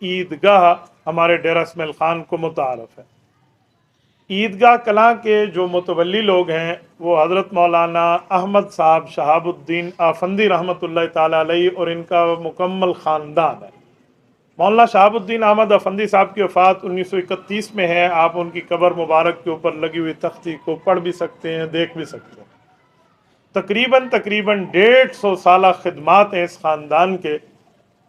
عیدگاہ ہمارے ڈیرہ اسماعیل خان کو متعارف ہے۔ عیدگاہ کلاں کے جو متولی لوگ ہیں وہ حضرت مولانا احمد صاحب شہاب الدین آفندی رحمۃ اللہ تعالیٰ علیہ اور ان کا مکمل خاندان ہے۔ مولانا شہاب الدین احمد افندی صاحب کی وفات 1931 میں ہے۔ آپ ان کی قبر مبارک کے اوپر لگی ہوئی تختی کو پڑھ بھی سکتے ہیں، دیکھ بھی سکتے ہیں۔ تقریباً 150 سالہ خدمات ہیں اس خاندان کے،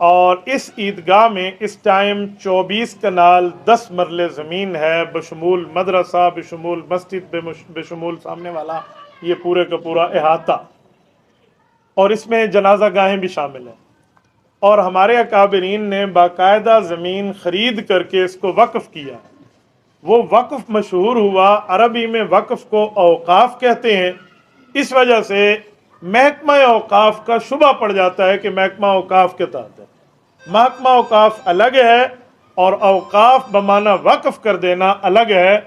اور اس عیدگاہ میں اس ٹائم 24 کنال 10 مرلے زمین ہے، بشمول مدرسہ، بشمول مسجد، بشمول سامنے والا یہ پورے کا پورا احاطہ، اور اس میں جنازہ گاہیں بھی شامل ہیں۔ اور ہمارے اکابرین نے باقاعدہ زمین خرید کر کے اس کو وقف کیا ہے۔ وہ وقف مشہور ہوا، عربی میں وقف کو اوقاف کہتے ہیں، اس وجہ سے محکمہ اوقاف کا شبہ پڑ جاتا ہے کہ محکمہ اوقاف کے تحت ہے۔ محکمہ اوقاف الگ ہے اور اوقاف بمعنی وقف کر دینا الگ ہے۔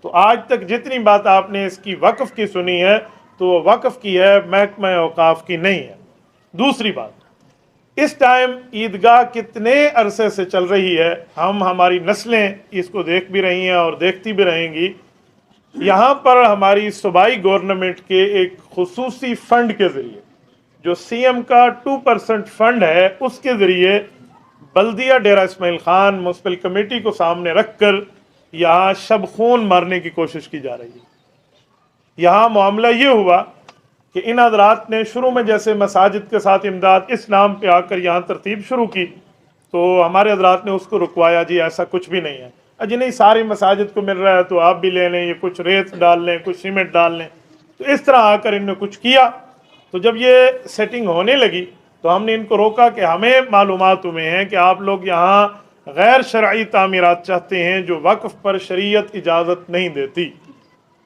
تو آج تک جتنی بات آپ نے اس کی وقف کی سنی ہے تو وہ وقف کی ہے، محکمہ اوقاف کی نہیں ہے۔ دوسری بات، اس ٹائم عیدگاہ کتنے عرصے سے چل رہی ہے، ہماری نسلیں اس کو دیکھ بھی رہی ہیں اور دیکھتی بھی رہیں گی۔ یہاں پر ہماری صوبائی گورنمنٹ کے ایک خصوصی فنڈ کے ذریعے، جو سی ایم کا 2% فنڈ ہے، اس کے ذریعے بلدیہ ڈیرہ اسماعیل خان میونسپل کمیٹی کو سامنے رکھ کر یہاں شب خون مارنے کی کوشش کی جا رہی ہے۔ یہاں معاملہ یہ ہوا کہ ان حضرات نے شروع میں جیسے مساجد کے ساتھ امداد اس نام پہ آ کر یہاں ترتیب شروع کی، تو ہمارے حضرات نے اس کو رکوایا، جی ایسا کچھ بھی نہیں ہے، جی نہیں ساری مساجد کو مل رہا ہے تو آپ بھی لے لیں، یہ کچھ ریت ڈال لیں، کچھ سیمنٹ ڈال لیں۔ تو اس طرح آ کر ان نے کچھ کیا۔ تو جب یہ سیٹنگ ہونے لگی تو ہم نے ان کو روکا کہ ہمیں معلومات ہوئے ہیں کہ آپ لوگ یہاں غیر شرعی تعمیرات چاہتے ہیں جو وقف پر شریعت اجازت نہیں دیتی۔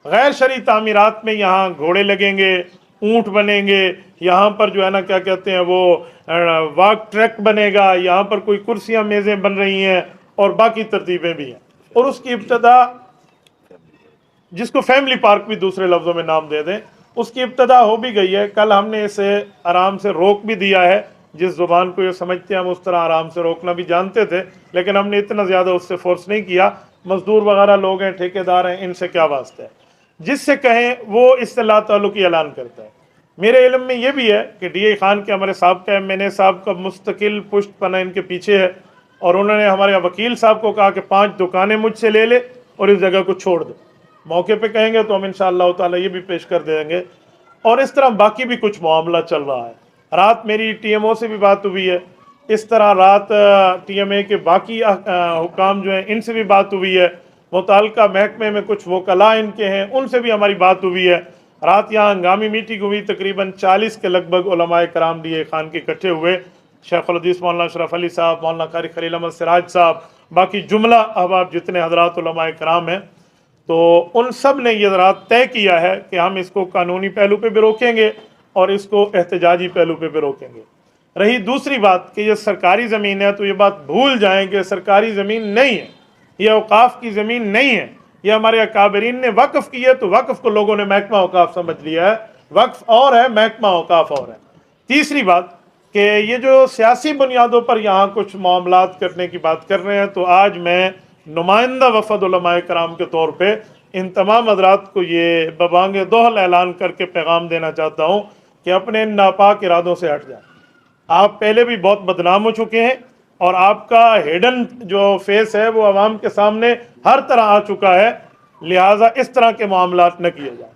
غیر شرعی تعمیرات میں یہاں گھوڑے لگیں گے، اونٹ بنیں گے، یہاں پر جو ہے نا کیا کہتے ہیں وہ واک ٹریک بنے گا، یہاں پر کوئی کرسیاں میزیں بن رہی ہیں اور باقی ترتیبیں بھی ہیں۔ اور اس کی ابتدا، جس کو فیملی پارک بھی دوسرے لفظوں میں نام دے دیں، اس کی ابتدا ہو بھی گئی ہے۔ کل ہم نے اسے آرام سے روک بھی دیا ہے، جس زبان کو یہ سمجھتے ہیں ہم اس طرح آرام سے روکنا بھی جانتے تھے، لیکن ہم نے اتنا زیادہ اس سے فورس نہیں کیا۔ مزدور وغیرہ لوگ ہیں، ٹھیکیدار ہیں، ان سے کیا واسطہ ہے، جس سے کہیں وہ اس سے لا تعلقی اعلان کرتا ہے۔ میرے علم میں یہ بھی ہے کہ ڈی اے خان کے ہمارے صاحب کا ایم این اے صاحب کا مستقل پشت پناہ ان کے پیچھے ہے، اور انہوں نے ہمارے وکیل صاحب کو کہا کہ 5 دکانیں مجھ سے لے لے اور اس جگہ کو چھوڑ دے، موقع پہ کہیں گے تو ہم انشاءاللہ تعالی یہ بھی پیش کر دیں گے۔ اور اس طرح باقی بھی کچھ معاملہ چل رہا ہے۔ رات میری ٹی ایم او سے بھی بات ہوئی ہے، اس طرح رات ٹی ایم اے کے باقی حکام جو ہیں ان سے بھی بات ہوئی ہے، متعلقہ محکمے میں کچھ وکلاء ان کے ہیں ان سے بھی ہماری بات ہوئی ہے۔ رات یہاں ہنگامی میٹنگ ہوئی، تقریباً 40 کے لگ بھگ علماء کرام ڈی اے خان کے اکٹھے ہوئے، شیخ الحدیث مولانا اشرف علی صاحب، مولانا قاری خلیل احمد سراج صاحب، باقی جملہ احباب جتنے حضرات علماء کرام ہیں۔ تو ان سب نے یہ ذرات طے کیا ہے کہ ہم اس کو قانونی پہلو پہ بھی روکیں گے اور اس کو احتجاجی پہلو پہ بھی روکیں گے۔ رہی دوسری بات کہ یہ سرکاری زمین ہے، تو یہ بات بھول جائیں کہ سرکاری زمین نہیں ہے، یہ اوقاف کی زمین نہیں ہے، یہ ہمارے اکابرین نے وقف کی ہے۔ تو وقف کو لوگوں نے محکمہ اوقاف سمجھ لیا ہے، وقف اور ہے، محکمہ اوقاف اور ہے۔ تیسری بات کہ یہ جو سیاسی بنیادوں پر یہاں کچھ معاملات کرنے کی بات کر رہے ہیں، تو آج میں نمائندہ وفد علماء کرام کے طور پہ ان تمام حضرات کو یہ ببانگ دوحل اعلان کر کے پیغام دینا چاہتا ہوں کہ اپنے ان ناپاک ارادوں سے ہٹ جائیں۔ آپ پہلے بھی بہت بدنام ہو چکے ہیں، اور آپ کا ہیڈن جو فیس ہے وہ عوام کے سامنے ہر طرح آ چکا ہے، لہٰذا اس طرح کے معاملات نہ کیے جائیں۔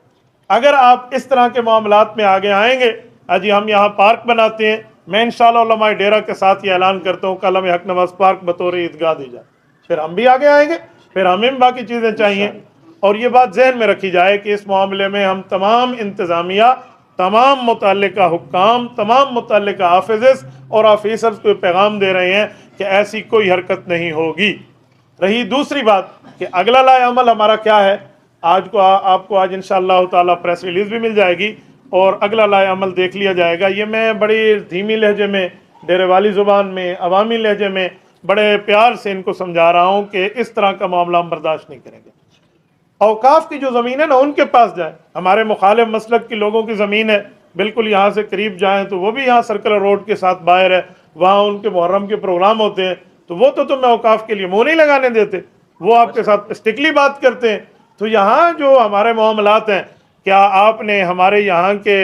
اگر آپ اس طرح کے معاملات میں آگے آئیں گے، جی ہم یہاں پارک بناتے ہیں، میں انشاءاللہ علماء ڈیرہ کے ساتھ یہ اعلان کرتا ہوں کہ علامہ حق نواز پارک بطور عیدگاہ دی جائے، پھر ہم بھی آگے آئیں گے، پھر ہمیں باقی چیزیں چاہیے۔ اور یہ بات ذہن میں رکھی جائے کہ اس معاملے میں ہم تمام انتظامیہ، تمام متعلقہ حکام، تمام متعلقہ حافظ اور آفیسرز کو پیغام دے رہے ہیں کہ ایسی کوئی حرکت نہیں ہوگی۔ رہی دوسری بات کہ اگلا لائحہ عمل ہمارا کیا ہے، آپ کو آج انشاءاللہ تعالی پریس ریلیز بھی مل جائے گی اور اگلا لائحہ عمل دیکھ لیا جائے گا۔ یہ میں بڑی دھیمی لہجے میں، ڈیرے والی زبان میں، عوامی لہجے میں بڑے پیار سے ان کو سمجھا رہا ہوں کہ اس طرح کا معاملہ ہم برداشت نہیں کریں گے۔ اوقاف کی جو زمین ہے نا ان کے پاس جائیں، ہمارے مخالف مسلک کی لوگوں کی زمین ہے، بالکل یہاں سے قریب جائیں تو وہ بھی یہاں سرکلر روڈ کے ساتھ باہر ہے، وہاں ان کے محرم کے پروگرام ہوتے ہیں، تو وہ تو تمہیں اوقاف کے لیے منہ نہیں لگانے دیتے، وہ آپ کے ساتھ اسٹکلی بات کرتے ہیں۔ تو یہاں جو ہمارے معاملات ہیں، کیا آپ نے ہمارے یہاں کے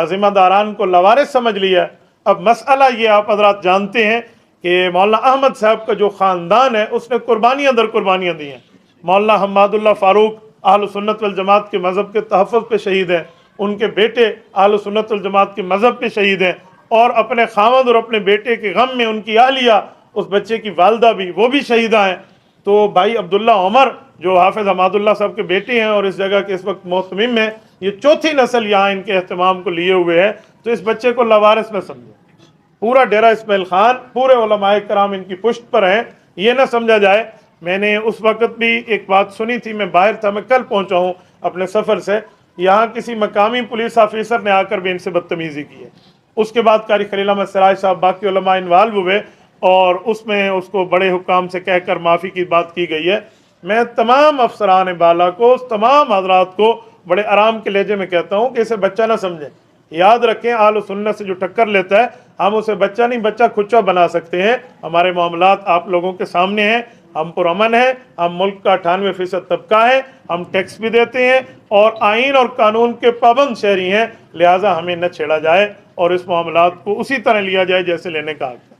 ذمہ داران کو لوارث سمجھ لیا ہے؟ اب مسئلہ یہ آپ حضرات جانتے ہیں کہ مولانا احمد صاحب کا جو خاندان ہے اس نے قربانیاں در قربانیاں دی ہیں۔ مولانا حماد اللہ فاروق اہل سنت والجماعت کے مذہب کے تحفظ پہ شہید ہیں، ان کے بیٹے اہل سنت والجماعت کے مذہب پہ شہید ہیں، اور اپنے خاوند اور اپنے بیٹے کے غم میں ان کی اہلیہ، اس بچے کی والدہ بھی، وہ بھی شہیدہ ہیں۔ تو بھائی عبداللہ عمر جو حافظ حماد اللہ صاحب کے بیٹے ہیں اور اس جگہ کے اس وقت محتمم ہیں، یہ چوتھی نسل یہاں ان کے اہتمام کو لیے ہوئے ہے، تو اس بچے کو لوارث نہ سمجھو۔ پورا ڈیرہ اسماعیل خان، پورے علماء کرام ان کی پشت پر ہیں، یہ نہ سمجھا جائے۔ میں نے اس وقت بھی ایک بات سنی تھی، میں باہر تھا، میں کل پہنچا ہوں اپنے سفر سے، یہاں کسی مقامی پولیس آفیسر نے آ کر بھی ان سے بدتمیزی کی ہے۔ اس کے بعد قاری خلیل احمد سراج صاحب باقی علماء انوالو ہوئے اور اس میں اس کو بڑے حکام سے کہہ کر معافی کی بات کی گئی ہے۔ میں تمام افسران بالا کو، تمام حضرات کو بڑے آرام کے لہجے میں کہتا ہوں کہ اسے بچہ نہ سمجھیں۔ یاد رکھیں اہل سنت سے جو ٹکر لیتا ہے ہم اسے بچہ نہیں، بچہ کھچا بنا سکتے ہیں۔ ہمارے معاملات آپ لوگوں کے سامنے ہیں، ہم پرامن ہیں، ہم ملک کا 98% طبقہ ہے، ہم ٹیکس بھی دیتے ہیں اور آئین اور قانون کے پابند شہری ہیں، لہٰذا ہمیں نہ چھیڑا جائے اور اس معاملات کو اسی طرح لیا جائے جیسے لینے کا حق ہے۔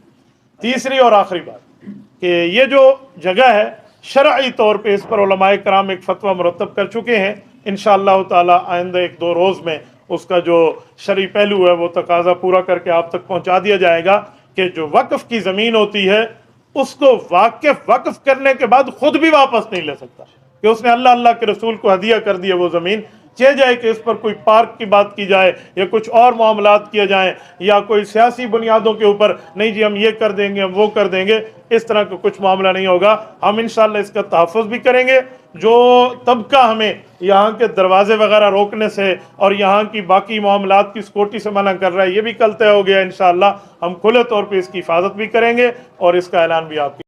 تیسری اور آخری بات کہ یہ جو جگہ ہے شرعی طور پہ اس پر علماء کرام ایک فتویٰ مرتب کر چکے ہیں، انشاءاللہ تعالی آئندہ 1-2 روز میں اس کا جو شرعی پہلو ہے وہ تقاضا پورا کر کے آپ تک پہنچا دیا جائے گا کہ جو وقف کی زمین ہوتی ہے اس کو واقف وقف کرنے کے بعد خود بھی واپس نہیں لے سکتا، کہ اس نے اللہ کے رسول کو ہدیہ کر دیا وہ زمین، چاہے جائے کہ اس پر کوئی پارک کی بات کی جائے یا کچھ اور معاملات کیے جائیں یا کوئی سیاسی بنیادوں کے اوپر، نہیں جی ہم یہ کر دیں گے، ہم وہ کر دیں گے، اس طرح کا کچھ معاملہ نہیں ہوگا۔ ہم انشاءاللہ اس کا تحفظ بھی کریں گے۔ جو طبقہ ہمیں یہاں کے دروازے وغیرہ روکنے سے اور یہاں کی باقی معاملات کی سکیورٹی سے منع کر رہا ہے، یہ بھی کل طے ہو گیا، انشاءاللہ ہم کھلے طور پہ اس کی حفاظت بھی کریں گے اور اس کا اعلان بھی آپ کی